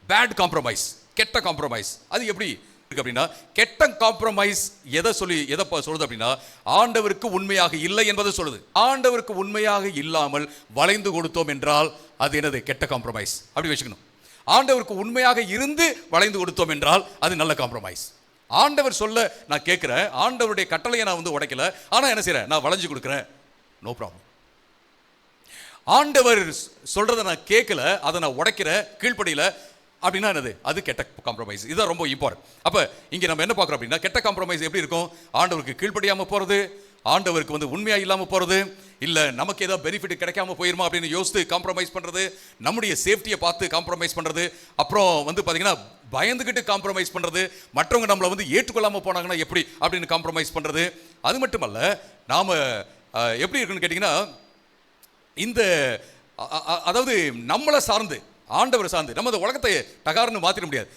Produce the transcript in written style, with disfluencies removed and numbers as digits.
Bad compromise, கெட்ட compromise. அது எப்படி இருக்கு அப்படின்னா, கெட்ட காம்ப்ரமைஸ் எதை சொல்லுது அப்படின்னா, ஆண்டவருக்கு உண்மையாக இல்லை என்பதை சொல்லுது. ஆண்டவருக்கு உண்மையாக இல்லாமல் வளைந்து கொடுத்தோம் என்றால் அது என்னது? கெட்ட காம்ப்ரமைஸ். அப்படி வச்சுக்கணும். ஆண்டவருக்கு உண்மையாக இருந்து வளைந்து கொடுத்தோம் என்றால் அது நல்ல காம்ப்ரமைஸ். ஆண்டவர் சொல்ல நான் கேட்கிறேன், ஆண்டவருடைய கட்டளையை நான் உடைக்கல, ஆனா என்ன செய்யறேன்? நான் வளைஞ்சு கொடுக்கிறேன். No problem. ஆண்டவர் சொல்றதை நான் கேட்கல, அதை நான் உடைக்கிறேன், கீழ்ப்படியில அப்படின்னா என்னது? அது கெட்ட காம்ப்ரமைஸ். இதுதான் ரொம்ப இம்பார்ட்டன்ட். அப்ப இங்க நம்ம என்ன பார்க்கிறோம் அப்படின்னா, கெட்ட காம்ப்ரமைஸ் எப்படி இருக்கும்? ஆண்டவருக்கு கீழ்ப்படியாம போறது, ஆண்டவருக்கு உண்மையா இல்லாம போறது, இல்ல நமக்கு ஏதாவது பெனிஃபிட் கிடைக்காம போயிருமா அப்படின்னு யோசித்து காம்ப்ரமைஸ் பண்றது, நம்முடைய சேஃப்டியை பார்த்து காம்ப்ரமைஸ் பண்றது, அப்புறம் பாத்தீங்கன்னா பயந்துகிட்டு காம்ப்ரமைஸ் பண்றது, மற்றவங்க நம்மளை ஏற்றுக்கொள்ளாம போனாங்கன்னா எப்படி அப்படின்னு காம்ப்ரமைஸ் பண்றது. அது மட்டுமல்ல, நாம எப்படி இருக்குன்னு கேட்டீங்கன்னா, இந்த அதாவது நம்மளை சார்ந்து, ஆண்டவர் சார்ந்து நம்ம இந்த உலகத்தை டகார்னு மாத்திர முடியாது.